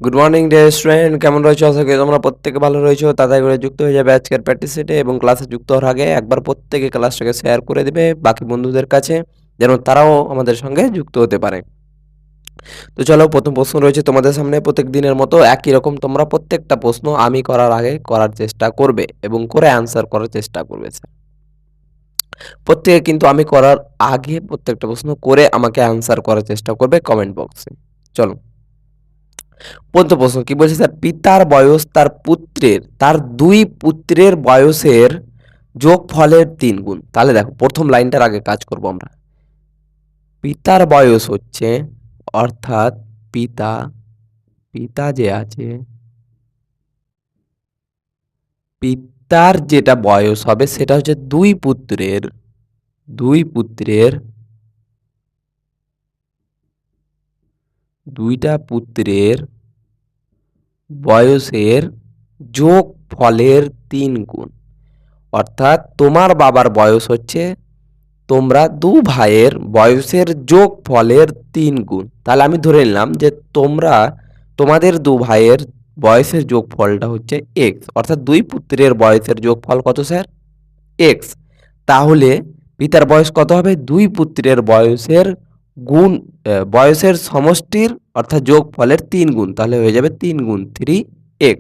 Good morning dear student, কেমন রয়েছো? আশা করি তোমরা প্রত্যেকে ভালো রয়েছো। তাড়াতাড়ি করে যুক্ত হয়ে যাবে আজকের প্র্যাকটিস সেটে এবং ক্লাসে যুক্ত হওয়ার আগে একবার প্রত্যেকে ক্লাসটাকে শেয়ার করে দিবে বাকি বন্ধুদের কাছে, যেন তারাও আমাদের সঙ্গে যুক্ত হতে পারে। তো চলো, প্রথম প্রশ্ন রয়েছে তোমাদের সামনে। প্রত্যেক দিনের মতো একই রকম তোমরা প্রত্যেকটা প্রশ্ন আমি করার আগে করার চেষ্টা করবে এবং করে অ্যান্সার করার চেষ্টা করবে স্যার। প্রত্যেকে কিন্তু আমি করার আগে প্রত্যেকটা প্রশ্ন করে আমাকে অ্যান্সার করার চেষ্টা করবে কমেন্ট বক্সে। চলো, প্রথম প্রশ্ন কি বলছে স্যার? পিতার বয়স তার দুই পুত্রের বয়সের যোগফলের 3 গুণ। তাহলে দেখো, প্রথম লাইনটার আগে কাজ করব আমরা। পিতার বয়স হচ্ছে, অর্থাৎ পিতা পিতা যে আছে, পিতার যেটা বয়স হবে সেটা হচ্ছে দুই পুত্রের দুইটা পুত্রের বয়সের যোগফলের 3 গুণ। অর্থাৎ তোমার বাবার বয়স হচ্ছে তোমরা দু ভাইয়ের বয়সের যোগফলের 3 গুণ। তাহলে আমি ধরে নিলাম যে তোমাদের দু ভাইয়ের বয়সের যোগফলটা হচ্ছে এক্স, অর্থাৎ দুই পুত্রের বয়সের যোগফল কত স্যার? এক্স। তাহলে পিতার বয়স কত হবে? দুই পুত্রের বয়সের গুণ, বয়সের সমষ্টির অর্থাৎ যোগফলের 3 গুণ। তাহলে হয়ে যাবে 3 গুণ 3x।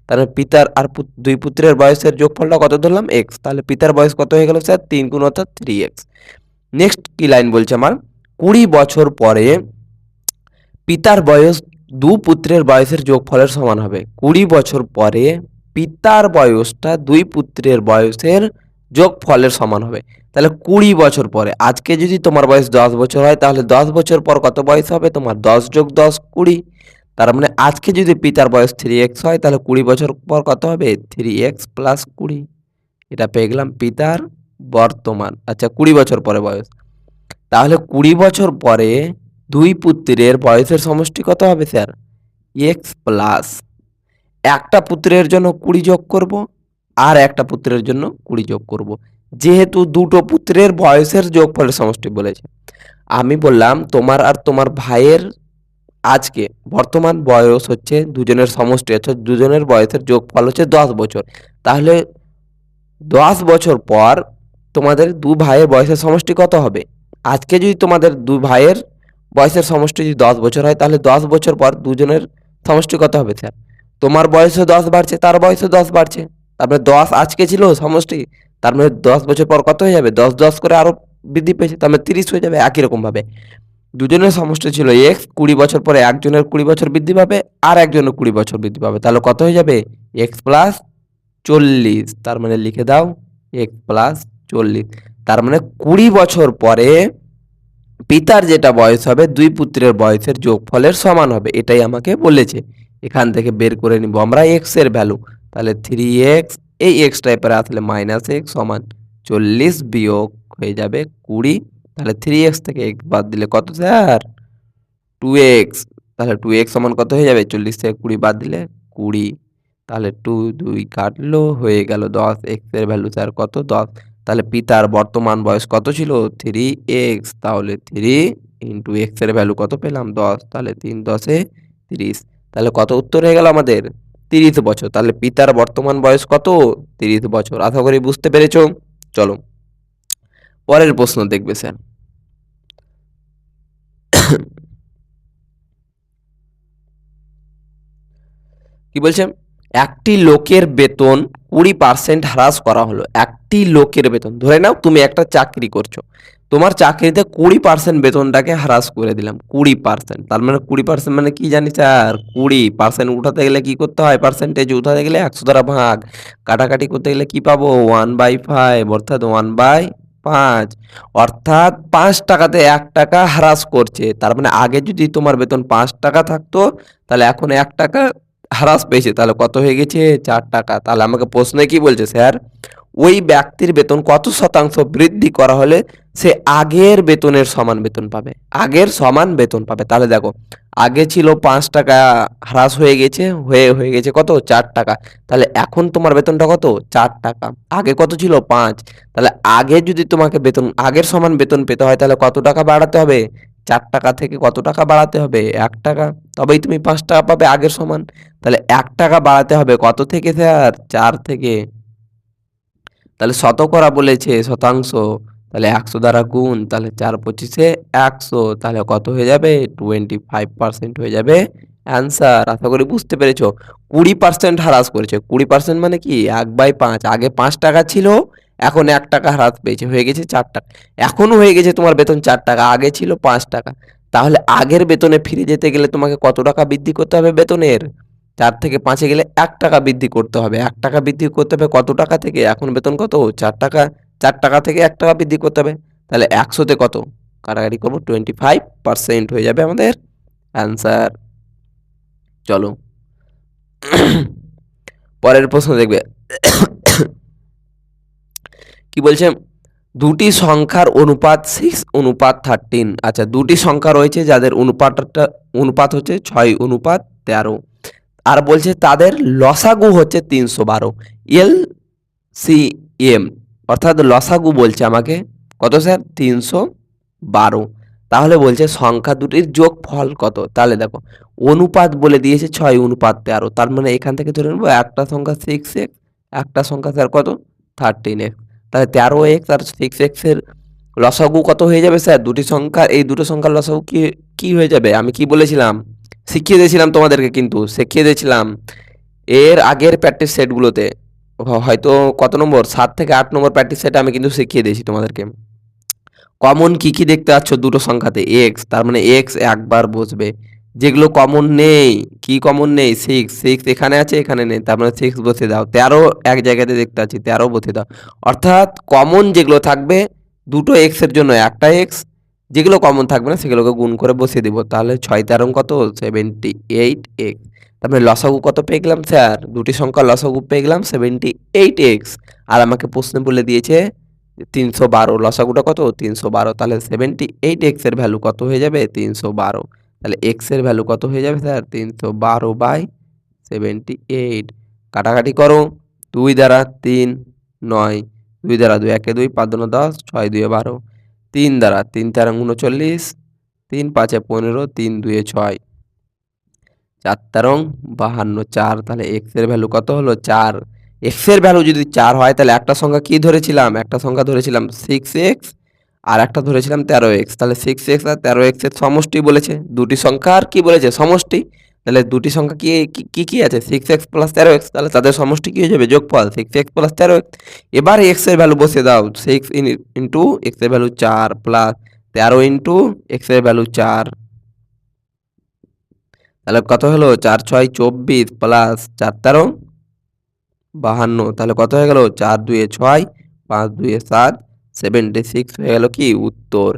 তাহলে পিতার আর দুই পুত্রের বয়সের যোগফলটা কত ধরলাম? এক্স। তাহলে পিতার বয়স কত হয়ে গেল স্যার? 3 গুণ অর্থাৎ 3x। নেক্সট কি লাইন বলছে আমার? 20 বছর পরে পিতার বয়স দু পুত্রের বয়সের যোগফলের সমান হবে। 20 বছর পরে পিতার বয়সটা দুই পুত্রের বয়সের যোগফলের সমান হবে। তাহলে 20 বছর পরে, আজকে যদি তোমার বয়স 10 বছর হয় তাহলে 10 বছর পর কত বয়স হবে তোমার? 10 যোগ 10 20। তার মানে আজকে যদি পিতার বয়স 3x হয় তাহলে 20 বছর পর কত হবে? 3x plus 20। এটা পেয়ে গেলাম পিতার বর্তমান, আচ্ছা 20 বছর পরে বয়স। তাহলে 20 বছর পরে দুই পুত্রের বয়সের সমষ্টি কত হবে স্যার? এক্স প্লাস, একটা পুত্রের জন্য 20 যোগ করব আর একটা পুত্রের জন্য 20 যোগ করব। যেহেতু দুটো পুত্রের বয়সের যোগফলের সমষ্টি বলেছে, আমি বললাম তোমার আর তোমার ভাইয়ের আজকে বর্তমান বয়স হচ্ছে দুজনের সমষ্টি, অর্থাৎ দুজনের বয়সের যোগফল হচ্ছে 10 বছর। তাহলে 10 বছর পর তোমাদের দু ভাইয়ের বয়সের সমষ্টি কত হবে? আজকে যদি তোমাদের দু ভাইয়ের বয়সের সমষ্টি যদি 10 বছর হয় তাহলে 10 বছর পর দুজনের সমষ্টি কত হবে স্যার? তোমার বয়সও 10 বাড়ছে, তার বয়সও 10 বাড়ছে। তারপরে 10 আজকে ছিল সমষ্টি, তার মানে 10 বছর পর কত হয়ে যাবে? 10 10 করে আরো বৃদ্ধি পেয়েছে, তার মানে 30 হয়ে যাবে। একই রকম ভাবে দুজনের সমষ্টি ছিল এক্স, 20 বছর পরে একজনের 20 বছর বৃদ্ধি পাবে আর একজনের 20 বছর বৃদ্ধি পাবে। তাহলে কত হয়ে যাবে? X plus 40। তার মানে লিখে দাও এক্স প্লাস 40। তার মানে 20 বছর পরে পিতার যেটা বয়স হবে দুই পুত্রের বয়সের যোগফলের সমান হবে, এটাই আমাকে বলেছে। এখান থেকে বের করে নিব আমরা এক্স এর ভ্যালু। তাহলে 3x, এই এক্সটা এরপরে আসলে মাইনাস এক্স সমান 40 বিয়োগ হয়ে যাবে 20। তাহলে 3x থেকে এক্স বাদ দিলে কত স্যার? 2x। তাহলে 2x সমান কত হয়ে যাবে? 40 থেকে 20 বাদ দিলে 20। তাহলে 2 2 কাটলো, হয়ে গেল 10। এক্স এর ভ্যালু স্যার কত? 10। তাহলে পিতার বর্তমান বয়স কত ছিল? 3x। তাহলে 3 ইন্টু এক্স এর ভ্যালু কত পেলাম? 10। তাহলে 3 10 এ 30। তাহলে কত উত্তর হয়ে গেল আমাদের? 30 বছর। তাহলে পিতার বর্তমান বয়স কত? 30 বছর। আশা করি বুঝতে পেরেছো। চলো, পরের প্রশ্ন দেখবে স্যার। কি বলছে? একটি লোকের বেতন 20% হ্রাস করা হলো। একটি লোকের বেতন, ধরে নাও তুমি একটা চাকরি করছো, তোমার চাকরিতে 20% বেতনটাকে হ্রাস করে দিলাম। 20%, তার মানে 20% মানে কি জানি স্যার? 20% উঠাতে গেলে কি করতে হয়? পার্সেন্টেজ উঠাতে গেলে 100 দ্বারা ভাগ, কাটাকাটি করতে গেলে কি পাবো? 1/5, অর্থাৎ 1/5। অর্থাৎ 5 টাকাতে 1 টাকা হ্রাস করছে। তার মানে আগে যদি তোমার বেতন 5 টাকা থাকতো তাহলে এখন 1 টাকা হ্রাস পেয়েছে। তাহলে কত হয়ে গেছে? 4 টাকা। তাহলে আমাকে প্রশ্নে কি বলছে স্যার? ওই ব্যক্তির বেতন কত শতাংশ বৃদ্ধি করা হলে সে আগের বেতনের সমান বেতন পাবে? আগের সমান বেতন পাবে। তাহলে দেখো, আগে ছিল 5 টাকা, হ্রাস হয়ে গেছে, হয়ে গেছে কত? 4 টাকা। তাহলে এখন তোমার বেতনটা কত? 4 টাকা। আগে কত ছিল? 5। তাহলে আগে যদি তোমাকে বেতন আগের সমান বেতন পেতে হয় তাহলে কত টাকা বাড়াতে হবে? 4 টাকা থেকে কত টাকা বাড়াতে হবে? 1 টাকা। তবেই তুমি 5 টাকা পাবে আগের সমান। তাহলে 1 টাকা বাড়াতে হবে কত থেকে স্যার? 4 থেকে। তাহলে শতকরা বলেছে শতাংশ, তাহলে 100 দ্বারা গুণ, তাহলে 4 পঁচিশে 100, তাহলে কত হয়ে যাবে? 25% হয়ে যাবে অ্যান্সার। আশা করি বুঝতে পেরেছো। 20% হ্রাস করেছে। 20% মানে কি? 1/5। আগে 5 টাকা ছিল, এখন 1 টাকা হ্রাস পেয়েছে, হয়ে গেছে 4 টাকা। এখনো হয়ে গেছে তোমার বেতন 4 টাকা, আগে ছিল 5 টাকা। তাহলে আগের বেতনে ফিরে যেতে গেলে তোমাকে কত টাকা বৃদ্ধি করতে হবে বেতনের? 4 থেকে 5-এ গেলে 1 টাকা বৃদ্ধি করতে হবে। 1 টাকা বৃদ্ধি করতে হবে কত টাকা থেকে? এখন বেতন কত? 4 টাকা। 4 টাকা থেকে 1 টাকা বৃদ্ধি করতে হবে। তাহলে 100 তে কত? কাটাকাটি করব, 25% হয়ে যাবে আমাদের অ্যান্সার। চলো পরের প্রশ্ন দেখবে। কি বলছে? দুটি সংখ্যার অনুপাত 6:13। আচ্ছা, দুটি সংখ্যা রয়েছে যাদের অনুপাত হচ্ছে 6:13। আর বলছে তাদের লসাগু হচ্ছে 312। এলসিএম অর্থাৎ লসাগু বলছে আমাকে কত স্যার? 312। তাহলে বলছে সংখ্যা দুটির যোগফল কত? তাহলে দেখো, অনুপাত বলে দিয়েছে 6:13, তার মানে এখান থেকে ধরে নেবো একটা সংখ্যা 6x, একটা সংখ্যা স্যার কত? 13x। তাহলে 13x আর 6x এর লসাগু কত হয়ে যাবে স্যার? দুটি সংখ্যা, এই দুটো সংখ্যার লসাগু কি হয়ে যাবে? আমি কি বলেছিলাম? শিখিয়ে দিয়েছিলাম তোমাদেরকে, কিন্তু শিখিয়ে দিয়েছিলাম এর আগের প্র্যাকটিস সেটগুলোতে। হয়তো কত নম্বর, 7 থেকে 8 নম্বর প্র্যাকটিস সেটে আমি কিন্তু শিখিয়ে দিয়েছি তোমাদেরকে। কমন কি দেখতে পাচ্ছ দুটো সংখ্যাতে? এক্স, তার মানে এক্স একবার বসবে। যেগুলো কমন নেই, কি কমন নেই? 6 এখানে আছে, এখানে নেই, তার মানে 6 বসে দাও। 13 এক জায়গাতে দেখতে পাচ্ছি, 13 বসে দাও। অর্থাৎ কমন যেগুলো থাকবে দুটো এক্স এর জন্য একটা এক্স, যেগুলো কমন থাকবে না সেগুলোকে গুণ করে বসিয়ে দিব। তাহলে 6 কত? 78x। তার মানে লসাগু কত পেয়ে গেলাম স্যার? দুটি সংখ্যা লসাগু পেয়ে গেলাম 78x। আর আমাকে প্রশ্নে বলে দিয়েছে 312, লসাগুটা কত? 312। তাহলে 78x এর ভ্যালু কত হয়ে যাবে? 312। তাহলে এক্স এর ভ্যালু কত হয়ে যাবে স্যার? 312/78। কাটাকাটি করো, 2 দ্বারা 3 9, 2 দ্বারা 2 একে 2, 5 দুগুণে 10, 6 দুইয়ে 12, 3 দ্বারা 3 4 39, 3 5 15, 3 2 6, 4 তেরং 52, 4। তাহলে এক্স এর ভ্যালু কত হলো? 4। এক্স এর ভ্যালু যদি 4 হয় তাহলে একটা সংখ্যা কি ধরেছিলাম? একটা সংখ্যা ধরেছিলাম 6x, আর একটা ধরেছিলাম 13x। তাহলে 6x আর 13x এর সমষ্টি বলেছে। দুটি সংখ্যার কি বলেছে? সমষ্টি। তাহলে দুটি সংখ্যা কি আছে? 6x plus 13x। তাহলে তাদের সমষ্টি কি হয়ে যাবে? যোগফল 6x প্লাস 13x। এবার x এর ভ্যালু বসে দাও, 6 ইন্টু x এর ভ্যালু 4 প্লাস 13 ইন্টু x এর ভ্যালু 4। তাহলে কত হলো? 4 6 24 প্লাস 4 13 52। তাহলে কত হয়ে গেল? 4 2 6, 5 2 7, 76 হয়ে গেল কি উত্তর।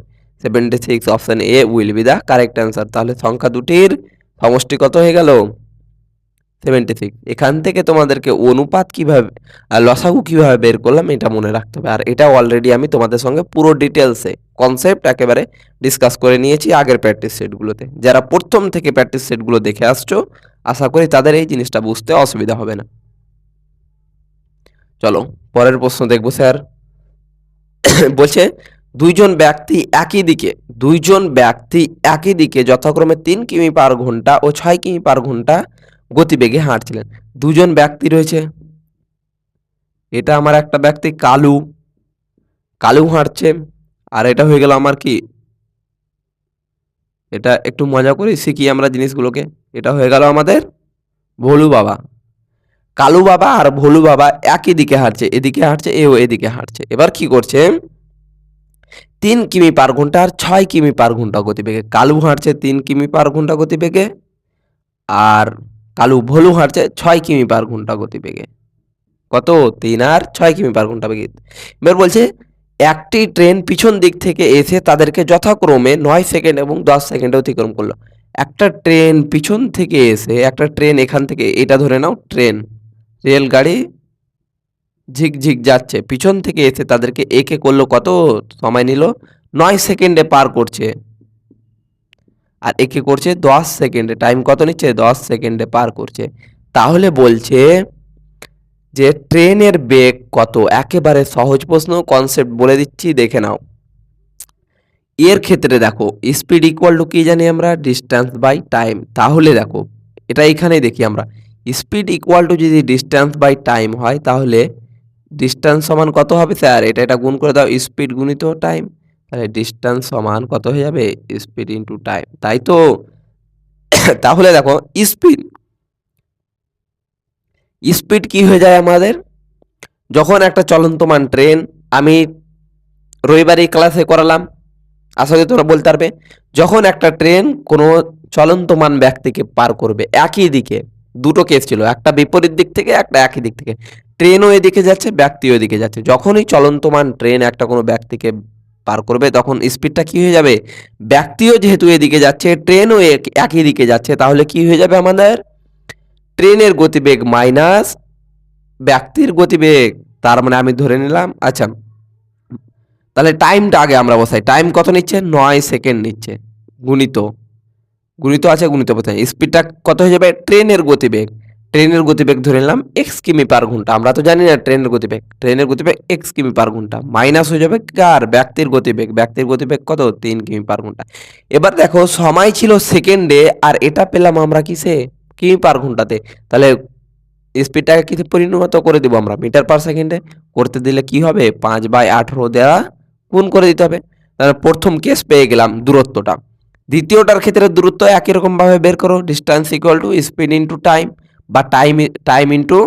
76 option A will be the correct answer. তাহলে সংখ্যা দুটির সমষ্টি কত হয়ে গেল? 76। এখান থেকে তোমাদেরকে অনুপাত কিভাবে আর লসাগু কিভাবে বের করলাম এটা মনে রাখতে হবে। আর এটা অলরেডি আমি তোমাদের সঙ্গে পুরো ডিটেলসে কনসেপ্ট একেবারে ডিসকাস করে নিয়েছি আগের প্র্যাকটিস সেটগুলোতে। যারা প্রথম থেকে প্র্যাকটিস সেটগুলো দেখে আসছো, আশা করি তাদের এই জিনিসটা বুঝতে অসুবিধা হবে না। চলো পরের প্রশ্ন দেখবো স্যার। বলছে দুইজন ব্যক্তি একই দিকে যথাক্রমে 3 কিমি পার ঘন্টা ও 6 কিমি পার ঘন্টা গতিবেগে হাঁটছিলেন। দুজন ব্যক্তি রয়েছে। এটা আমার একটা ব্যক্তি কালু হাঁটছে, আর এটা হয়ে গেল আমার কি, এটা একটু মজা করে শিখি আমরা জিনিসগুলোকে। এটা হয়ে গেল আমাদের ভোলু বাবা। কালু বাবা আর ভোলু বাবা একই দিকে হাঁটছে, এদিকে হাঁটছে, এও এদিকে হাঁটছে। এবার কি করছে? 3 কিমি পার ঘন্টা আর 6 কিমি পার ঘন্টা গতিবেগে। কালু হাঁটছে 3 কিমি পার ঘন্টা গতিবেগে, আর ভোলু হাঁটছে 6 কিমি পার ঘন্টা গতিবেগে। কত? 3 আর 6 কিমি পার ঘন্টা বেগে। এবার বলছে একটি ট্রেন পিছন দিক থেকে এসে তাদেরকে যথাক্রমে 9 সেকেন্ড এবং 10 সেকেন্ডে অতিক্রম করলো। একটা ট্রেন পিছন থেকে এসে, একটা ট্রেন এখান থেকে, এটা ধরে নাও ট্রেন, রেলগাড়ি ঝিকঝিক যাচ্ছে, পিছন থেকে এসে তাদেরকে একে করলো কত সময় নিল? 9 সেকেন্ডে পার করছে, আর একে করছে 10 সেকেন্ডে। টাইম কত নিচ্ছে? 10 সেকেন্ডে পার করছে। তাহলে বলছে যে ট্রেনের বেগ কত? একেবারে সহজ প্রশ্ন, কনসেপ্ট বলে দিচ্ছি, দেখে নাও। এর ক্ষেত্রে দেখো স্পিড ইকুয়াল টু কি জানি আমরা, ডিস্টেন্স বাই টাইম। তাহলে দেখো এটা এখানেই দেখি আমরা, স্পিড ইকুয়াল টু যদি ডিস্টেন্স বাই টাইম হয় তাহলে ডিস্টেন্স সমান কত হবে স্যার, এটা গুণ করে দাও, স্পিড গুণিত টাইম। তাহলে ডিস্টেন্স সমান কত হয়ে যাবে, স্পিড ইন্টু টাইম, তাই তো। তাহলে দেখো স্পিড স্পিড কি হয়ে যায় আমাদের, যখন একটা চলন্তমান ট্রেন, আমি রবিবারে ক্লাসে করালাম, আশা করি তোমরা বলতে পারবে, যখন একটা ট্রেন কোনো চলন্তমান ব্যক্তিকে পার করবে একই দিকে, দুটো কেস ছিল, একটা বিপরীত দিক থেকে একটা একই দিক থেকে, ট্রেনও এদিকে যাচ্ছে ব্যক্তিও এদিকে যাচ্ছে, যখনই চলন্তমান ট্রেন একটা কোনো ব্যক্তিকে পার করবে তখন স্পিডটা কি হয়ে যাবে, ব্যক্তিও যেহেতু এদিকে যাচ্ছে ট্রেনও একই দিকে যাচ্ছে, তাহলে কি হয়ে যাবে আমাদের, ট্রেনের গতিবেগ মাইনাস ব্যক্তির গতিবেগ। তার মানে আমি ধরে নিলাম, আচ্ছা তাহলে টাইমটা আগে আমরা বসাই, টাইম কত নিচ্ছে, 9 সেকেন্ড নিচ্ছে, গুণিত গুণিত আছে, গুণিত বোঝায় স্পিডটা কত হয়ে যাবে, ট্রেনের গতিবেগ ধরে নিলাম এক্স কিমি পার ঘন্টা, আমরা তো জানি না ট্রেনের গতিবেগ এক্স কিমি পার ঘন্টা, মাইনাস হয়ে যাবে কার, ব্যক্তির গতিবেগ কত, 3 কিমি পার ঘন্টা। এবার দেখো সময় ছিল সেকেন্ডে আর এটা পেলাম আমরা কিসে, কিমি পার ঘন্টাতে, তাহলে স্পিডটাকে কিসে পরিণত করে দেবো আমরা, মিটার পার সেকেন্ডে। করতে দিলে কি হবে, 5/18 দেওয়া গুণ করে দিতে হবে। তাহলে প্রথম কেস পেয়ে গেলাম দূরত্বটা। দ্বিতীয়টার ক্ষেত্রে দূরত্ব একই রকম ভাবে বের করো, distance equal to speed into time, বা টাইম ইন্টু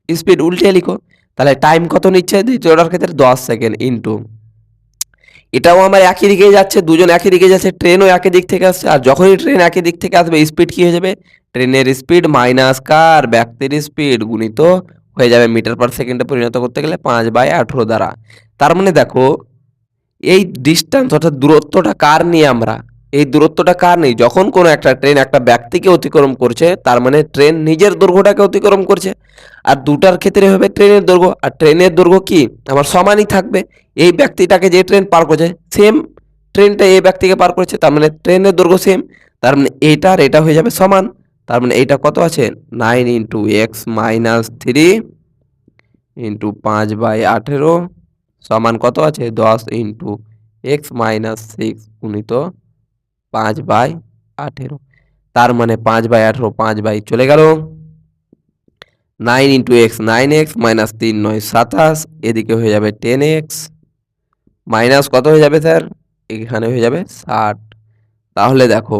স্পিড, উল্টে লিখো। তাহলে টাইম কত নিচ্ছে দ্বিতীয়টার ক্ষেত্রে, 10 সেকেন্ড ইন্টু, এটাও আমার একই দিকে যাচ্ছে, দুজন একই দিকে যাচ্ছে, ট্রেনও একই দিক থেকে আসছে, আর যখনই ট্রেন একই দিক থেকে আসবে স্পিড কি হয়ে যাবে, ট্রেনের স্পিড মাইনাস কার, ব্যক্তির স্পিড, গুণিত হয়ে যাবে মিটার পার সেকেন্ডে পরিণত করতে গেলে 5/18 দ্বারা। তার মানে দেখো এই ডিস্টেন্স অর্থাৎ দূরত্বটা কার নিয়ে আমরা, এই দূরত্বটা কার নেই, যখন কোনো একটা ট্রেন একটা ব্যক্তিকে অতিক্রম করছে তার মানে ট্রেন নিজের দৈর্ঘ্যটাকে অতিক্রম করছে, আর দুটার ক্ষেত্রে হবে ট্রেনের দৈর্ঘ্য, আর ট্রেনের দৈর্ঘ্য কি আমার সমানই থাকবে, এই ব্যক্তিটাকে যে ট্রেন পার করছে সেম ট্রেনটা এই ব্যক্তিকে পার করছে, তার মানে ট্রেনের দৈর্ঘ্য সেম, তার মানে এইটা আর এটা হয়ে যাবে সমান। তার মানে এইটা কত আছে, 9 ইন্টু এক্স মাইনাস 3 ইন্টু 5/18 সমান কত আছে, 10 ইন্টু এক্স মাইনাস 6 গুণিত 5/18। তার মানে 5/18, 5 চলে গেল, 9 ইন্টু এক্স 9x মাইনাস 3 9 27, এদিকে হয়ে যাবে 10x মাইনাস কত হয়ে যাবে স্যার, এখানে হয়ে যাবে 60। তাহলে দেখো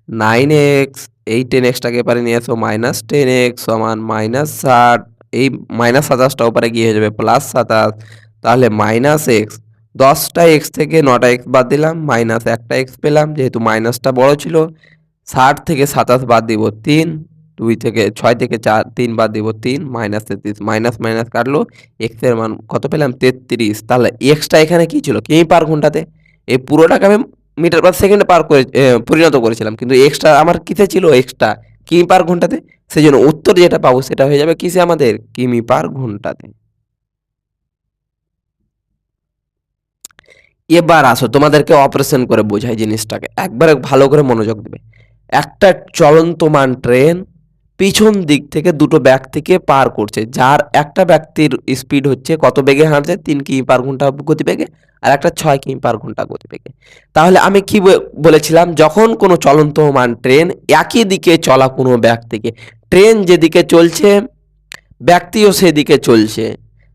9x, এই 10xটাকে এপারে নিয়ে আসো, মাইনাস 10x সমান মাইনাস 60, এই মাইনাস 27টা ওপারে গিয়ে হয়ে যাবে প্লাস 27, তাহলে মাইনাস এক্স, 10টা এক্স থেকে 9টা এক্স বাদ দিলাম, মাইনাস একটা এক্স পেলাম, যেহেতু মাইনাসটা বড় ছিল, 60 থেকে 27 বাদ দিব 3, 6 থেকে 4 3 বাদ দিব 3, মাইনাস 33, মাইনাস মাইনাস কাটলো, এক্স এর মান কত পেলাম 33। তাহলে এক্সটা এখানে কি ছিল, কিমি পার ঘন্টাতে, এই পুরোটাকে আমি মিটার পার সেকেন্ডে পার করে পরিণত করেছিলাম, কিন্তু এক্সট্রা আমার কিসে ছিল, এক্সট্রা কিমি পার ঘন্টাতে, সেই জন্য উত্তর যেটা পাবো সেটা হয়ে যাবে কিসে আমাদের, কিমি পার ঘন্টাতে। এবার আসো তোমাদেরকে অপারেশন করে বোঝাই জিনিসটাকে, একবারে ভালো করে মনোযোগ দেবে। একটা চলন্তমান ট্রেন পিছন দিক থেকে দুটো ব্যক্তিকে পার করছে, যার একটা ব্যক্তির স্পিড হচ্ছে কত বেগে হাঁটছে, 3 কিমি পার ঘন্টা গতিবেগে, আর একটা 6 কিমি পার ঘন্টা গতিবেগে। তাহলে আমি কি বলেছিলাম, যখন কোনো চলন্তমান ট্রেন একই দিকে চলা কোনো ব্যক্তিকে, ট্রেন যেদিকে চলছে ব্যক্তিও সেদিকে চলছে,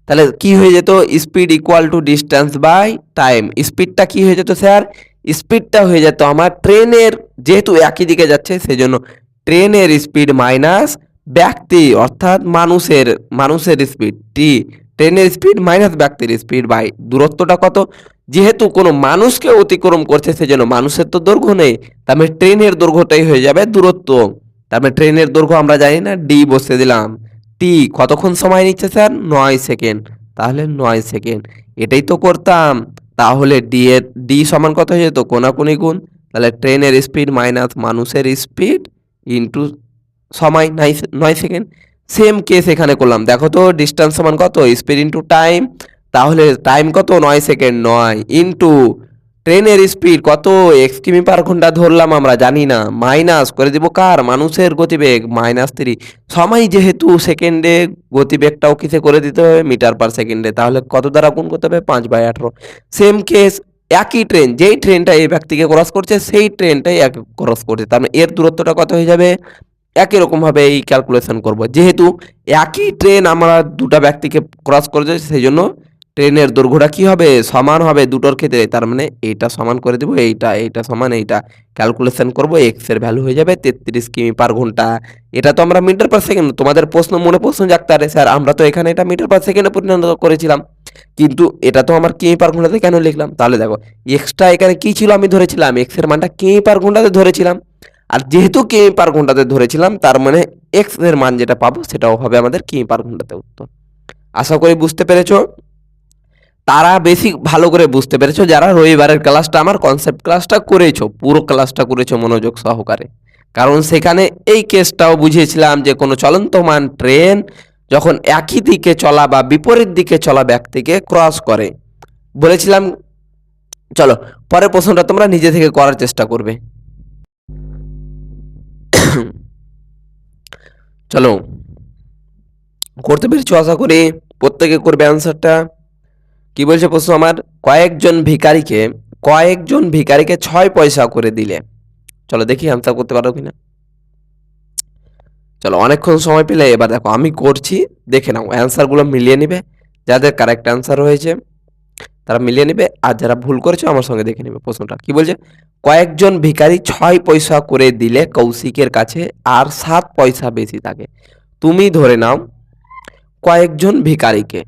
তাহলে কি হয়ে যেত, speed equal to distance by time. স্পিডটা কি হয়ে যেত স্যার, স্পিডটা হয়ে যেত আমার ট্রেনের, যেহেতু একই দিকে যাচ্ছে সেজন্য ট্রেনের স্পিড মাইনাস ব্যক্তি অর্থাৎ মানুষের স্পিড টি, ট্রেনের স্পিড মাইনাস ব্যক্তির স্পিড বাই দূরত্বটা কত, যেহেতু কোনো মানুষকে অতিক্রম করছে সেজন্য মানুষের তো দৈর্ঘ্য নেই, তার মানে ট্রেনের দৈর্ঘ্যটাই হয়ে যাবে দূরত্ব। তার মানে ট্রেনের দৈর্ঘ্য আমরা জানি না, ডি বসিয়ে দিলাম, টি কতক্ষণ সময় নিচ্ছে স্যার, 9 সেকেন্ড, তাহলে 9 সেকেন্ড, এটাই তো করতাম। তাহলে ডি সমান কত হয়ে যেত, কোনাকুনি গুণ, তাহলে ট্রেনের স্পিড মাইনাস মানুষের স্পিড ইন্টু সময় 9 সেকেন্ড। সেম কেস এখানে করলাম, দেখো তো ডিস্টেন্স সমান কত, স্পিড ইন্টু টাইম, তাহলে টাইম কত, 9 সেকেন্ড, 9 ইন্টু ট্রেনের স্পিড কত, এক্স কিমি পার ঘন্টা ধরলাম আমরা জানি না, মাইনাস করে দিব কার, মানুষের গতিবেগ -3, সময় যেহেতু সেকেন্ডে, গতিবেগটাও কিসে করে দিতে হবে, মিটার পার সেকেন্ডে, তাহলে কত দ্বারা গুণ করতে হবে, 5/18। সেম কেস একই ট্রেন, যেই ট্রেনটা এই ব্যক্তিকে ক্রস করছে সেই ট্রেনটাই এক ক্রস করছে, তার মানে এর দূরত্বটা কত হয়ে যাবে? একই রকমভাবে এই ক্যালকুলেশন করব। যেহেতু একই ট্রেন আমরা দুটা ব্যক্তিকে ক্রস করেছে সেই জন্য ট্রেনের দৈর্ঘ্যটা কি হবে? সমান হবে দুটোর ক্ষেত্রে। তার মানে এইটা সমান করে দেবো, এইটা সমান এইটা। ক্যালকুলেশন করব, এক্স এর ভ্যালু হয়ে যাবে 33 কিমি পার ঘন্টা। এটা তো আমরা মিটার পার সেকেন্ড, তোমাদের প্রশ্ন জাগতে পারে স্যার আমরা তো এখানে এটা মিটার পার সেকেন্ডে পরিণত করেছিলাম, কিন্তু এটা তো আমার কিমি পার ঘন্টাতে কেন লিখলাম? তাহলে দেখো এক্সটা এখানে কি ছিল আমি ধরেছিলাম, এক্স এর মানটা কিমি পার ঘন্টাতে ধরেছিলাম। আর যেহেতু কিমি পার ঘন্টাতে ধরেছিলাম তার মানে এক্স এর মান যেটা পাবো সেটাও হবে আমাদের কিমি পার ঘন্টাতে উত্তর। আশা করি বুঝতে পেরেছো। তারা বেশি ভালো করে বুঝতে পেরেছো যারা রবিবারের ক্লাসটা আমার কনসেপ্ট ক্লাসটা করেছো, পুরো ক্লাসটা করেছো মনোযোগ সহকারে। কারণ সেখানে এই কেসটাও বুঝিয়েছিলাম যে কোনো চলন্তমান ট্রেন যখন একই দিকে চলা বা বিপরীত দিকে চলা ব্যক্তিকে ক্রস করে, বলেছিলাম। চলো পরের প্রশ্নটা তোমরা নিজে থেকে করার চেষ্টা করবে। চলো করতে পেরেছো আশা করি, প্রত্যেকে করবে অ্যান্সারটা। কি বলছে প্রশ্ন আমার? কয়েকজন ভিখারিকে 6 পয়সা করে দিলে। চলো দেখি অ্যান্সার করতে পারো কিনা। চলো অনেকক্ষণ সময় পেলে এবার দেখো আমি করছি, দেখে নাও অ্যান্সারগুলো মিলিয়ে নিবে। যাদের কারেক্ট অ্যান্সার হয়েছে তারা মিলিয়ে নেবে, আর যারা ভুল করেছে আমার সঙ্গে দেখে নেবে। প্রশ্নটা কি বলছে? কয়েকজন ভিখারি 6 পয়সা করে দিলে কৌশিকের কাছে আর 7 পয়সা বেশি থাকে। তুমি ধরে নাও কয়েকজন ভিখারিকে,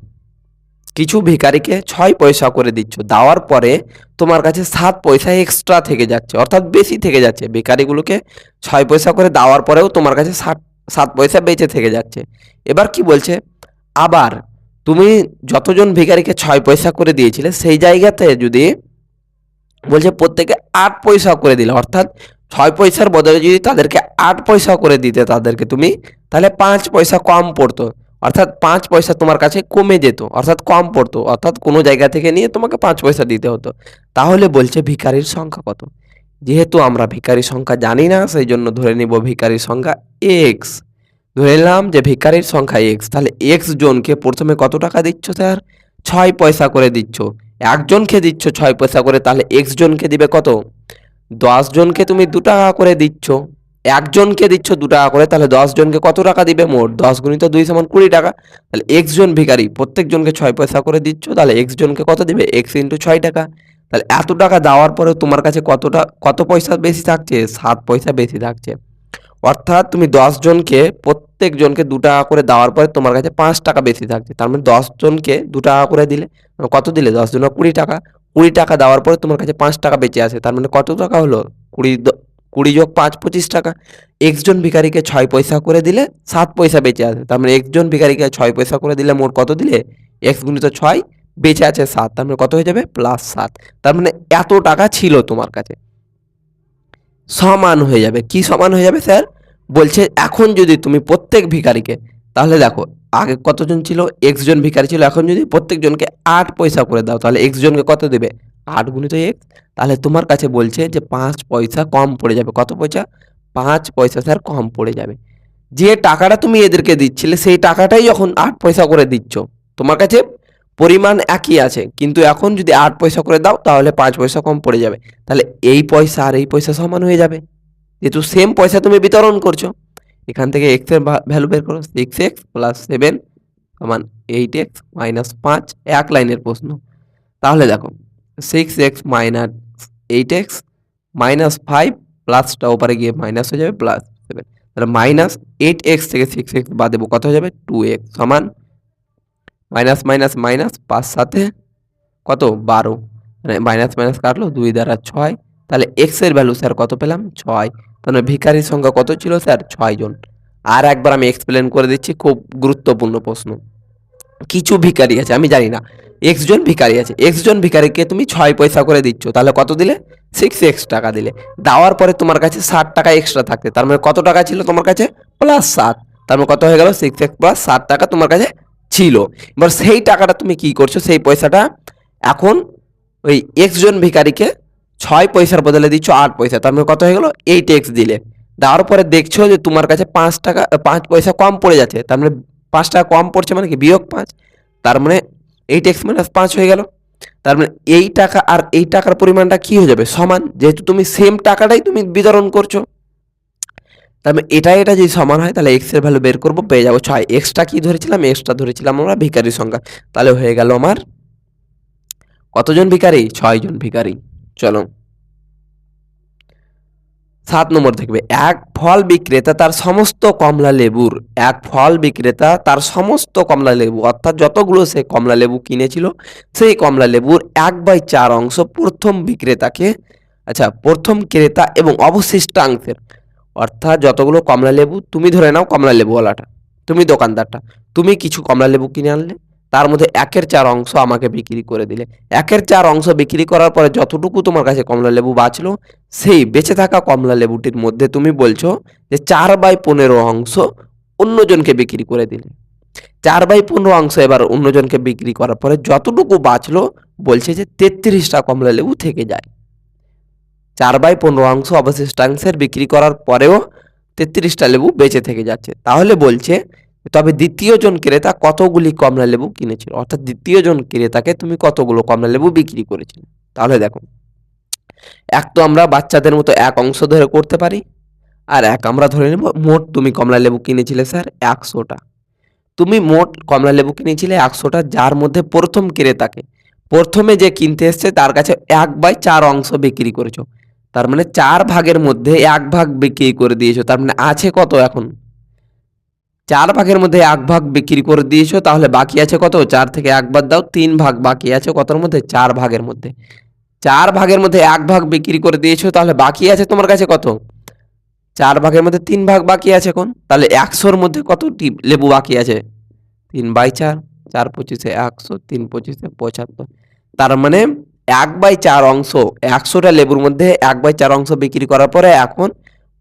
কিছু ভিখারিকে 6 পয়সা করে দিচ্ছ, দেওয়ার পরে তোমার কাছে 7 পয়সা এক্সট্রা থেকে যাচ্ছে, অর্থাৎ বেশি থেকে যাচ্ছে। ভিখারিগুলোকে 6 পয়সা করে দেওয়ার পরেও তোমার কাছে 7 পয়সা বেঁচে থেকে যাচ্ছে। এবার কি বলছে? আবার তুমি যতজন ভিখারিকে 6 পয়সা করে দিয়েছিলে সেই জায়গাতে যদি বলছে প্রত্যেকে 8 পয়সা করে দিলে, অর্থাৎ 6 পয়সার বদলে যদি তাদেরকে 8 পয়সা করে দিতে তাদেরকে তুমি, তাহলে 5 পয়সা কম পড়তো, অর্থাৎ 5 পয়সা তোমার কাছে কমে যেত, অর্থাৎ কম পড়তো, অর্থাৎ কোনো জায়গা থেকে নিয়ে তোমাকে 5 পয়সা দিতে হতো। তাহলে বলছে ভিখারির সংখ্যা কত? যেহেতু আমরা ভিখারির সংখ্যা জানি না সেই জন্য ধরে নিব ভিখারির সংখ্যা এক্স। ধরে নিলাম যে ভিখারির সংখ্যা এক্স, তাহলে এক্স জনকে প্রথমে কত টাকা দিচ্ছ স্যার? 6 পয়সা করে দিচ্ছ। একজনকে দিচ্ছ 6 পয়সা করে, তাহলে এক্স জনকে দিবে কত? 10 জনকে তুমি 2 টাকা করে দিচ্ছ, একজনকে দিচ্ছ 2 টাকা করে, তাহলে 10 জনকে কত টাকা দিবে? মোট 10 গুণিত 2 সমান 20 টাকা। তাহলে এক্স জন ভিখারি প্রত্যেক জনকে 6 পয়সা করে দিচ্ছ, তাহলে এক্স জনকে কত দিবে? এক্স ইন্টু 6 টাকা। তাহলে এত টাকা দেওয়ার পরেও তোমার কাছে কত পয়সা বেশি থাকছে? 7 পয়সা বেশি থাকছে। অর্থাৎ তুমি 10 জনকে প্রত্যেক জনকে 2 টাকা করে দেওয়ার পরে তোমার কাছে 5 টাকা বেশি থাকছে। তার মানে 10 জনকে 2 টাকা করে দিলে কত দিলে? 10 জনকে 20 টাকা। 20 টাকা দেওয়ার পরে তোমার কাছে 5 টাকা বেঁচে আছে, তার মানে কত টাকা হলো? 20 যোগ 5 25 টাকা। এক্স জন ভিখারিকে 6 পয়সা করে দিলে 7 পয়সা বেঁচে আছে, তার মানে এক্স জন ভিখারিকে 6 পয়সা করে দিলে মোট কত দিলে? এক্স গুণিত 6 বেঁচে আছে 7, তার মানে কত হয়ে যাবে? +7। তার মানে এত টাকা ছিল তোমার কাছে, সমান হয়ে যাবে। কি সমান হয়ে যাবে স্যার? বলছে এখন যদি তুমি প্রত্যেক ভিখারিকে, তাহলে দেখো আগে কতজন ছিল? এক্স জন ভিখারি ছিল, এখন যদি প্রত্যেক জনকে 8 পয়সা করে দাও তাহলে এক্স জনকে কত দেবে? 8 গুণিত এক্স। তাহলে তোমার কাছে বলছে যে 5 পয়সা কম পড়ে যাবে। কত পয়সা? 5 পয়সা স্যার কম পড়ে যাবে। যে টাকাটা তুমি এদেরকে দিচ্ছিলে সেই টাকাটাই যখন 8 পয়সা করে দিচ্ছ, তোমার কাছে পরিমাণ একই আছে, কিন্তু এখন যদি 8 পয়সা করে দাও তাহলে 5 পয়সা কম পড়ে যাবে। তাহলে এই পয়সা আর এই পয়সা সমান হয়ে যাবে, যেহেতু সেম পয়সা তুমি বিতরণ করছো। এখান থেকে এক্স এর ভ্যালু বের করো, 6x + 7 সমান 8x - 5, এক লাইনের প্রশ্ন। তাহলে দেখো 6x - 8x - 5 প্লাসটা ওপারে গিয়ে মাইনাস হয়ে যাবে +7, তাহলে -8x থেকে 6x বাদ দেবো, কত হয়ে যাবে? 2x সমান মাইনাস মাইনাস মাইনাস 5 সাথে কত? 12, মানে মাইনাস মাইনাস কাটলো 2 দ্বারা 6, তাহলে এক্স এর ভ্যালু স্যার কত পেলাম? 6। তাহলে ভিখারির সংখ্যা কত ছিল স্যার? 6 জন। আর একবার আমি এক্সপ্লেন করে দিচ্ছি, খুব গুরুত্বপূর্ণ প্রশ্ন। কিছু ভিখারি আছে, আমি জানি না, এক্স জন ভিখারি আছে, এক্স জন ভিখারিকে তুমি 6 পয়সা করে দিচ্ছ, তাহলে কত দিলে? 6x টাকা দিলে। দেওয়ার পরে তোমার কাছে 60 টাকা এক্সট্রা থাকতে, তার মানে কত টাকা ছিল তোমার কাছে? +7, তার মানে কত হয়ে গেল? 6x + 7 টাকা তোমার কাছে ছিল। এবার সেই টাকাটা তুমি কি করছো? সেই পয়সাটা এখন ওই এক্স জন ভিখারিকে 6 পয়সার বদলে দিচ্ছ 8 পয়সা, তার মানে কত হয়ে গেল? 8x দিলে। দেওয়ার পরে দেখছো যে তোমার কাছে 5 পয়সা কম পড়ে যাচ্ছে, তার মানে 5 টাকা কম পড়ছে মানে কি? -5, তার মানে 8x - 5 হয়ে গেল। তার মানে এই টাকা আর এই টাকার পরিমাণটা কি হয়ে যাবে? সমান, যেহেতু তুমি সেম টাকাটাই তুমি বিতরণ করছো। তার মানে এটা যদি সমান হয় তাহলে এক্স এর ভ্যালু বের করবো, পেয়ে যাবো 6। এক্সটা কি ধরেছিলাম? এক্সটা ধরেছিলাম আমরা ভিখারির সংখ্যা। তাহলে হয়ে গেল আমার কতজন ভিখারি? 6 জন ভিখারি। চলো 7 নম্বর দেখবে, এক ফল বিক্রেতা তার সমস্ত কমলা লেবু অর্থাৎ যতগুলো সে কমলা লেবু কিনেছিল সেই কমলা লেবুর 1/4 অংশ প্রথম ক্রেতা এবং অবশিষ্টাংশের, অর্থাৎ যতগুলো কমলা লেবু তুমি ধরে নাও, কমলা লেবুওয়ালাটা, তুমি দোকানদারটা, তুমি কিছু কমলা লেবু কিনে আনলে, তার মধ্যে 1/4 অংশ আমাকে বিক্রি করে দিলে। 1/4 অংশ বিক্রি করার পরে যতটুকু তোমার কাছে কমলা লেবু বাঁচলো, সেই বেঁচে থাকা কমলা লেবুটির মধ্যে তুমি বলছো যে 4/15 অংশ অন্যজনকে বিক্রি করে দিলে। 4/15 অংশ এবার অন্যজনকে বিক্রি করার পরে যতটুকু বাঁচলো, বলছে যে 33টা কমলা লেবু থেকে যায়। 4/15 অংশ অবশিষ্টাংশের বিক্রি করার পরেও 33টা লেবু বেঁচে থেকে যাচ্ছে। তাহলে বলছে তবে দ্বিতীয় জন ক্রেতা কতগুলি কমলা লেবু কিনেছিল, অর্থাৎ দ্বিতীয় জন ক্রেতাকে তুমি কতগুলো কমলা লেবু বিক্রি করেছিলে। তাহলে দেখো, এক তো আমরা বাচ্চাদের মতো এক অংশ ধরে করতে পারি, আর এক আমরা ধরে নেব মোট তুমি কমলা লেবু কিনেছিলে স্যার 100টা। তুমি মোট কমলা লেবু কিনেছিলে 100টা, যার মধ্যে প্রথম ক্রেতাকে, প্রথমে যে কিনতে এসছে তার কাছে 1/4 অংশ বিক্রি করেছো। তার মানে 4 ভাগের মধ্যে 1 ভাগ বিক্রি করে দিয়েছো। তার মানে আছে কত এখন? 4 ভাগের মধ্যে 1 ভাগ বিক্রি করে দিয়েছো, তাহলে বাকি আছে কত? 4 থেকে 1 বাদ দাও, 3 ভাগ বাকি আছে কতর মধ্যে? 4 ভাগের মধ্যে। 4 ভাগের মধ্যে 1 ভাগ বিক্রি করে দিয়েছো, তাহলে বাকি আছে তোমার কাছে কত? 4 ভাগের মধ্যে 3 ভাগ বাকি আছে এখন। তাহলে 100-র মধ্যে কতটি লেবু বাকি আছে? 3/4, 4 পঁচিশে 100, 3 পঁচিশে 75। তার মানে 1/4 অংশ, 100টা লেবুর মধ্যে 1/4 অংশ বিক্রি করার পরে এখন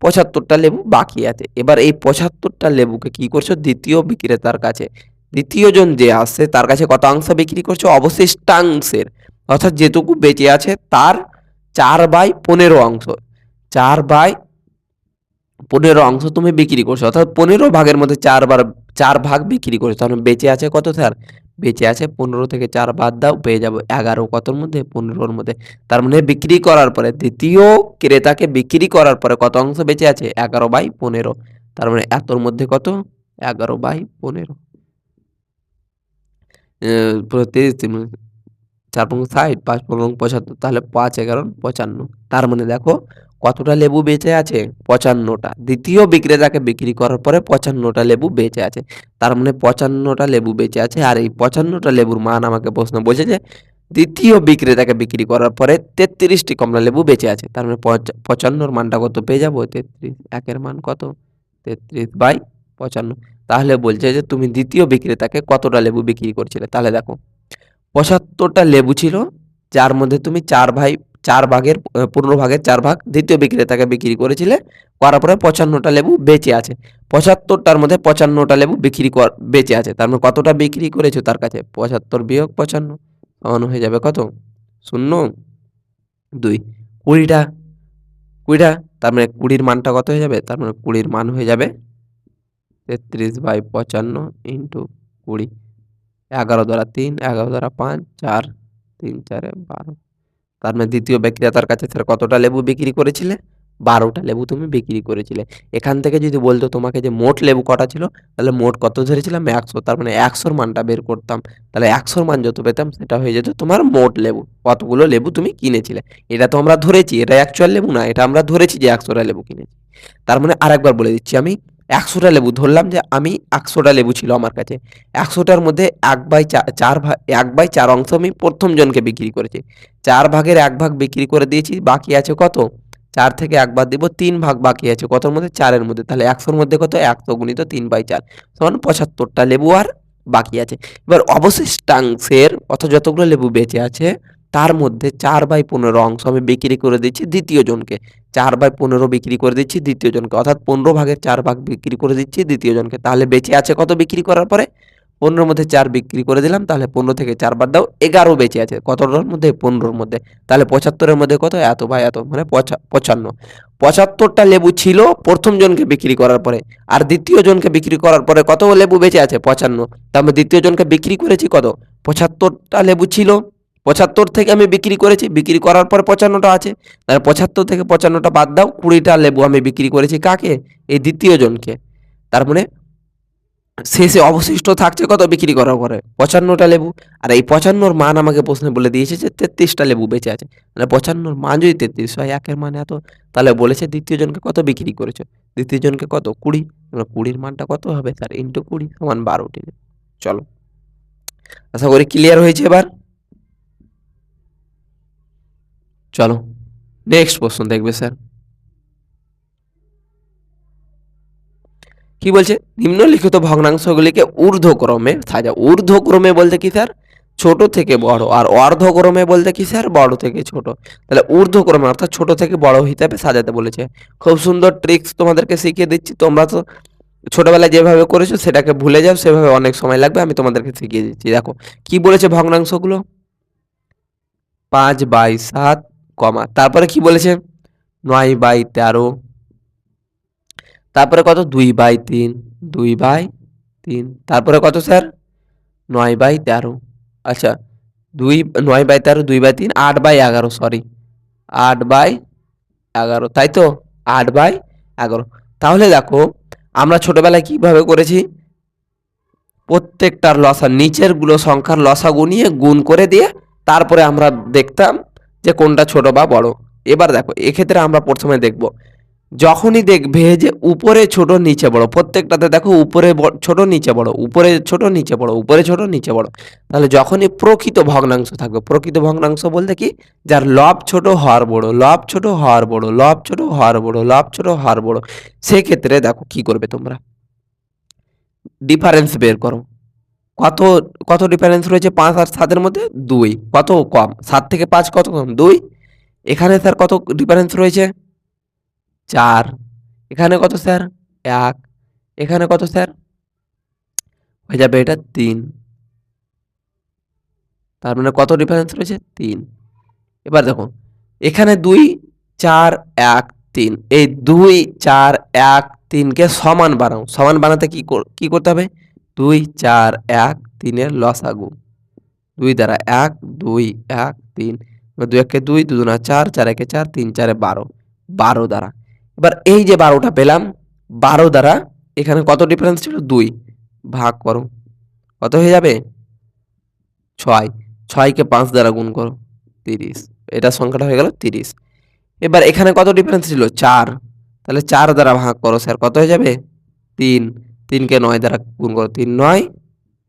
75টা লেবু বাকি আছে। এবার এই 75টা লেবুকে কি করছো? দ্বিতীয় বিক্রেতার কাছে, দ্বিতীয় জন যে আসছে তার কাছে কত অংশ বিক্রি করছো? অবশিষ্টাংশের, অর্থাৎ যেটুকু বেঁচে আছে তার 4/15 অংশ, 4/15 অংশ তুমি বিক্রি করছো, অর্থাৎ 15 ভাগের মধ্যে 4 ভাগ বিক্রি করছো। তাহলে বেঁচে আছে কত স্যার? বেঁচে আছে 15 থেকে 4 বাদ দাও, পেয়ে যাবো 11। কতর মধ্যে? 15-র মধ্যে। তার মানে বিক্রি করার পরে, দ্বিতীয় ক্রেতাকে বিক্রি করার পরে কত অংশ বেঁচে আছে? 11/15। তার মানে এতর মধ্যে কত? 11/15। 30, 4×5, 5×75, তাহলে 5×11=55। তার মানে দেখো কতটা লেবু বেঁচে আছে? 55টা। দ্বিতীয় বিক্রেতাকে বিক্রি করার পরে 55টা লেবু বেঁচে আছে। তার মানে 55টা লেবু বেঁচে আছে। আর এই 55টা লেবুর মান আমাকে প্রশ্ন বলছে যে দ্বিতীয় বিক্রেতাকে বিক্রি করার পরে 33টি কমলা লেবু বেঁচে আছে। তার মানে 55-র মানটা কত পেয়ে যাবো? 33। একের মান কত? 33/55। তাহলে বলছে যে তুমি দ্বিতীয় বিক্রেতাকে কতটা লেবু বিক্রি করছিলে। তাহলে দেখো 75টা লেবু ছিল, যার মধ্যে তুমি 15 ভাগের 4 ভাগ দ্বিতীয় বিক্রেতাকে বিক্রি করেছিলে, করার পরে 55টা লেবু বেঁচে আছে। 75টার মধ্যে 55টা লেবু বেঁচে আছে। তার মানে কতটা বিক্রি করেছো তার কাছে? 75 বিয়োগ 55 সমান হয়ে যাবে কত? 0, 2, 20টা। তার মানে 20-র মানটা কত হয়ে যাবে? তার মানে 20-র মান হয়ে যাবে 33/55 ইন্টু 20। 11 দ্বারা 3, 11 দ্বারা 5, 4, 3 4 12। তার মানে দ্বিতীয় বিক্রেতার কাছে স্যার কতটা লেবু বিক্রি করেছিলে? 12টা লেবু তুমি বিক্রি করেছিলে। এখান থেকে যদি বলতো তোমাকে যে মোট লেবু কটা ছিল, তাহলে মোট কত ধরেছিলাম? 100। তার মানে 100-র মানটা বের করতাম। তাহলে 100-র মান যত পেতাম সেটা হয়ে যেত তোমার মোট লেবু, কতগুলো লেবু তুমি কিনেছিলে। এটা তো আমরা ধরেছি, এটা অ্যাকচুয়াল লেবু না, এটা আমরা ধরেছি যে 100টা লেবু কিনেছি। তার মানে আরেকবার বলে দিচ্ছি, আমি 100টা লেবু ধরলাম, যে আমি 100টা লেবু ছিল আমার কাছে। 100টার মধ্যে 1/4 অংশ আমি প্রথম জনকে বিক্রি করেছি। 4 ভাগের 1 ভাগ বিক্রি করে দিয়েছি, বাকি আছে কত? 4 থেকে 1 বাদ দিব, 3 ভাগ বাকি আছে কতর মধ্যে? 4-এর মধ্যে। তাহলে 100-র মধ্যে কত? 100 গুণিত 3/4 সমান 75টা লেবু আর বাকি আছে। এবার অবশিষ্টাংশের, অর্থাৎ যতগুলো লেবু বেঁচে আছে তার মধ্যে 4/15 অংশ আমি বিক্রি করে দিচ্ছি দ্বিতীয় জনকে। 4/15 বিক্রি করে দিচ্ছি দ্বিতীয় জনকে, অর্থাৎ 15 ভাগের 4 ভাগ বিক্রি করে দিচ্ছি দ্বিতীয় জনকে। তাহলে বেঁচে আছে কত বিক্রি করার পরে? 15-র মধ্যে 4 বিক্রি করে দিলাম, তাহলে 15 থেকে 4 বাদ দাও, 11 বেঁচে আছে। কতটার মধ্যে? 15-র মধ্যে। তাহলে 75-এর মধ্যে কত? এত ভাই এত, মানে 55। 75টা লেবু ছিল প্রথম জনকে বিক্রি করার পরে, আর দ্বিতীয় জনকে বিক্রি করার পরে কত লেবু বেঁচে আছে? 55। তার মানে দ্বিতীয় জনকে বিক্রি করেছি কত? 75টা লেবু ছিল, 75 থেকে আমি বিক্রি করেছি, বিক্রি করার পর 55টা আছে, তাহলে 75 থেকে 55টা বাদ দাও, 20টা লেবু আমি বিক্রি করেছি কাকে? এই দ্বিতীয় জনকে। তার মানে শেষে অবশিষ্ট থাকছে কত বিক্রি করার পরে? 55টা লেবু। আর এই 55র মান আমাকে প্রশ্নে বলে দিয়েছে যে 33টা লেবু বেঁচে আছে। মানে 55র মান যদি 33 হয়, একের মান এত, তাহলে বলেছে দ্বিতীয় জনকে কত বিক্রি করেছো? দ্বিতীয় জনকে কত? 20। 20র মানটা কত হবে স্যার? ইন্টু 20 সমান 12টি লেবু। চলো, আশা করি ক্লিয়ার হয়েছে এবার। চলো নেক্সট প্রশ্ন দেখবে স্যার। কি বলছে? নিম্নলিখিত ভগ্নাংশগুলিকে ঊর্ধ্বক্রমে সাজাও। ঊর্ধ্বক্রমে বলতে কি স্যার? ছোট থেকে বড়। আর অর্ধক্রমে বলতে কি স্যার? বড় থেকে ছোট। তাহলে ঊর্ধ্বক্রমে অর্থাৎ ছোট থেকে বড় হিসাবে সাজাতে বলেছে। খুব সুন্দর ট্রিক্স তোমাদেরকে শিখিয়ে দিচ্ছি। তোমরা তো ছোটবেলায় যেভাবে করেছো সেটাকে ভুলে যাও, সেভাবে অনেক সময় লাগবে, আমি তোমাদেরকে শিখিয়ে দিচ্ছি। দেখো কি বলেছে ভগ্নাংশগুলো? 5/7, তারপরে কি বলেছে? 9/13, তারপরে কত? 2/3, 2/3, তারপরে কত স্যার? 9/13। আচ্ছা, 9/13, 2/3, 8/11, সরি 8/11, তাই তো? 8/11। তাহলে দেখো আমরা ছোটবেলায় কিভাবে করেছি? প্রত্যেকটার লসা, নিচের গুলো সংখ্যার লসাগু নিয়ে গুণ করে দিয়ে তারপরে আমরা দেখতাম যে কোনটা ছোট বা বড়। এবার দেখো এক্ষেত্রে আমরা প্রথমে দেখব, যখনই দেখবে যে উপরে ছোট নিচে বড়, প্রত্যেকটাতে দেখো উপরে ছোট নিচে বড়, উপরে ছোট নিচে বড়, উপরে ছোট নিচে বড়, তাহলে যখনই প্রকৃত ভগ্নাংশ থাকবে, প্রকৃত ভগ্নাংশ বলতে কি? যার লব ছোট হর বড়, লব ছোট হর বড়, লব ছোট হর বড়, লব ছোট হর বড়, সেক্ষেত্রে দেখো কি করবে তোমরা? ডিফারেন্স বের করো। কত কত ডিফারেন্স রয়েছে 5 আর 7-এর মধ্যে? 2। কত কম? 7 থেকে 5 কত কম? 2। এখানে স্যার কত ডিফারেন্স রয়েছে? 4। এখানে কত স্যার? 1। এখানে কত স্যার? হয়ে যাবে এটা 3। তার মানে কত ডিফারেন্স রয়েছে? 3। এবার দেখো এখানে 2, 4, 1, 3, এই 2, 4, 1, 3 কে সমান বানাও। সমান বানাতে কি করতে হবে? 2, 4, 1, 3 এর লসাগু। 2 দ্বারা 1, 2, 1, 3, 2 একে 2, 2 দুনা 4, 4 একে 4, 3 4 12, 12 দ্বারা। এবার এই যে 12টা পেলাম, 12 দ্বারা এখানে কত ডিফারেন্স ছিল? 2, ভাগ করো, কত হয়ে যাবে? 6। 6 কে 5 দ্বারা গুণ করো, 30। এটা সংখ্যাটা হয়ে গেল 30। এবার এখানে কত ডিফারেন্স ছিল? 4। তাহলে 4 দ্বারা ভাগ করো স্যার, কত হয়ে যাবে? 3। 3 কে 9 দ্বারা গুণ করো, 3 9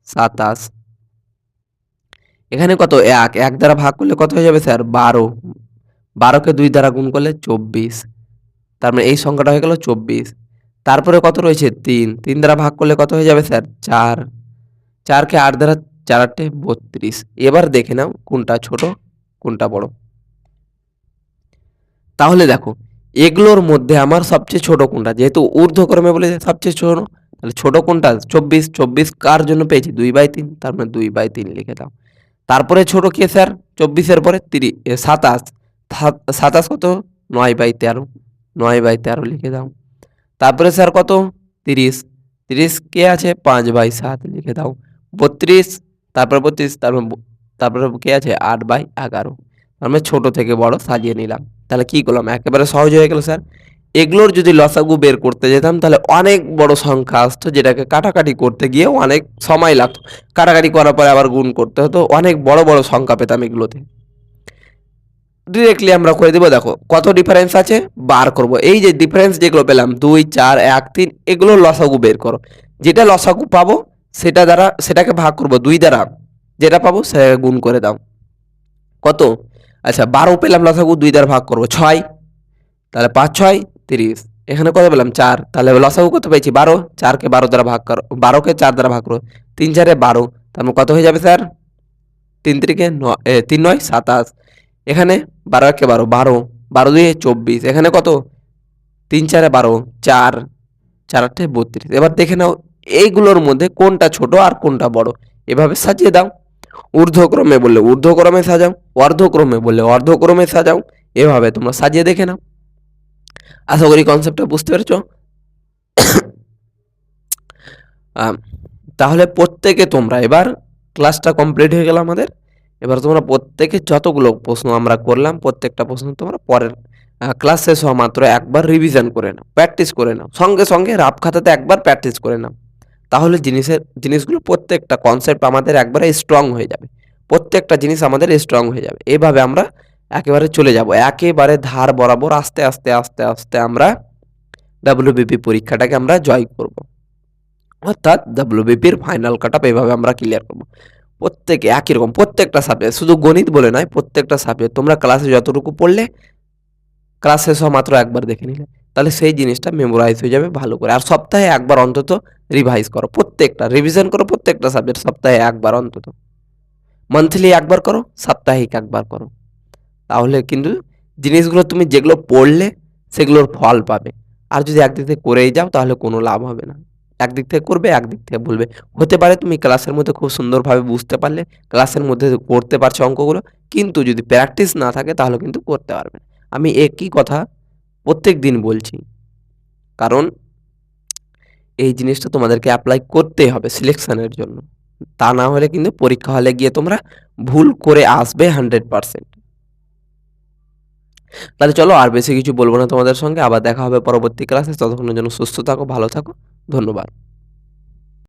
27। এখানে কত? 1। 1 দ্বারা ভাগ করলে কত হয়ে যাবে স্যার? 12। 12 কে 2 দ্বারা গুণ করলে 24। তার মানে এই সংখ্যাটা হয়ে গেল 24। তারপরে কত রয়েছে? 3। 3 দ্বারা ভাগ করলে কত হয়ে যাবে স্যার? 4। 4 কে 8 দ্বারা 4 8 32। এবার দেখে নাও কোনটা ছোট কোনটা বড়। তাহলে দেখো এগুলোর মধ্যে আমার সবচেয়ে ছোট কোনটা? যেহেতু ঊর্ধ্বক্রমে বলেছে সবচেয়ে ছোট, তাহলে ছোট কোনটা? 24। 24 কার জন্য পেয়েছি? 2/3, তার মানে 2/3 লিখে দাও। তারপরে ছোট কে স্যার? 24-এর পরে 27। 27 কত? 9/13, 9/13 লিখে দাও। তারপরে স্যার কত? 30। 30 কে আছে? 5/7 লিখে দাও। 32, তারপরে 32, তারপরে কে আছে? 8/11। আমরা ছোট থেকে বড় সাজিয়ে নিলাম। তাহলে কি করলাম? একেবারে সহজ হয়ে গেল স্যার। এগুলোর যদি লসাগু বের করতে যেতাম তাহলে অনেক বড় সংখ্যা আসতো, যেটাকে কাটাকাটি করতে গিয়েও অনেক সময় লাগতো। কাটাকাটি করার পরে আবার গুণ করতে হতো, অনেক বড় বড় সংখ্যা পেতাম এগুলোতে। ডিরেক্টলি আমরা করে দেবো। দেখো কত ডিফারেন্স আছে বার করব। এই যে ডিফারেন্স যেগুলো পেলাম 2, 4, 1, 3, এগুলোর লসাগু বের করো। যেটা লসাগু পাবো সেটা দ্বারা সেটাকে ভাগ করব 2 দ্বারা, যেটা পাবো সেটাকে গুণ করে দাও। কত? আচ্ছা 12 পেলাম লসাগু, 2 দ্বারা ভাগ করব 6, তাহলে 5 6 30। এখানে কত পেলাম? 4, তাহলে লসাগু কত পেয়েছি? 12। 4 কে 12 দ্বারা ভাগ করো, 12 কে 4 দ্বারা ভাগ করো, 3 4 12, তার মানে কত হয়ে যাবে স্যার? 3 3 3 9 27। এখানে 12 1 12, 12 12 2 24। এখানে কত? 3 4 12, 4 4 8 32। এবার দেখে নাও এইগুলোর মধ্যে কোনটা ছোট আর কোনটা বড়, এভাবে সাজিয়ে দাও। ঊর্ধ্বক্রমে বললে ঊর্ধ্বক্রমে সাজাও, অর্ধক্রমে বললে অর্ধক্রমে সাজাও, এভাবে তোমরা সাজিয়ে দেখে নাও। আশা করি কনসেপ্টটা বুঝতে পেরেছো। তাহলে প্রত্যেকে তোমরা এবার ক্লাসটা কমপ্লিট হয়ে গেল আমাদের। এবার তোমরা প্রত্যেকে যতগুলো প্রশ্ন আমরা করলাম প্রত্যেকটা প্রশ্ন তোমরা পরের ক্লাস শেষ হওয়া মাত্র একবার রিভিশন করে নাও, প্র্যাকটিস করে নাও, সঙ্গে সঙ্গে রাফ খাতাতে একবার প্র্যাকটিস করে নাও। তাহলে জিনিসগুলো প্রত্যেকটা কনসেপ্ট আমাদের একবারে স্ট্রং হয়ে যাবে, প্রত্যেকটা জিনিস আমাদের স্ট্রং হয়ে যাবে। এইভাবে আমরা একেবারে চলে যাব, একেবারে ধার বরাবর আস্তে আস্তে আস্তে আস্তে আমরা ডাব্লিউবিপি পরীক্ষাটাকে আমরা জয় করব, অর্থাৎ ডাব্লিউবিপির ফাইনাল কাট আপ এভাবে আমরা ক্লিয়ার করব। প্রত্যেকে একই রকম, প্রত্যেকটা সাবজেক্ট, শুধু গণিত বলে নয়, প্রত্যেকটা সাবজেক্ট তোমরা ক্লাসে যতটুকু পড়লে ক্লাস শেষ হওয়া মাত্র একবার দেখে নিলে, তাহলে সেই জিনিসটা মেমোরাইজ হয়ে যাবে ভালো করে। আর সপ্তাহে একবার অন্তত রিভাইজ করো, প্রত্যেকটা রিভিশন করো, প্রত্যেকটা সাবজেক্ট সপ্তাহে একবার অন্তত, মান্থলি একবার করো, সাপ্তাহিক একবার করো। তাহলে কিন্তু জিনিসগুলো তুমি যেগুলো পড়লে সেগুলোর ফল পাবে। আর যদি একদিক থেকে করেই যাও তাহলে কোনো লাভ হবে না। একদিক থেকে করবে, একদিক থেকে ভুলবে। হতে পারে তুমি ক্লাসের মধ্যে খুব সুন্দরভাবে বুঝতে পারলে, ক্লাসের মধ্যে করতে পারছো অঙ্কগুলো, কিন্তু যদি প্র্যাকটিস না থাকে তাহলে কিন্তু করতে পারবে না। আমি একই কথা প্রত্যেক দিন বলছি, কারণ এই জিনিসটা তোমাদেরকে অ্যাপ্লাই করতেই হবে সিলেকশনের জন্য। তা না হলে কিন্তু পরীক্ষা হলে গিয়ে তোমরা ভুল করে আসবে 100%। তাহলে চলো আর বেশি কিছু বলবো না তোমাদের সঙ্গে, আবার দেখা হবে পরবর্তী ক্লাসে। ততক্ষণের জন্য সুস্থ থাকো, ভালো থাকো, ধন্যবাদ।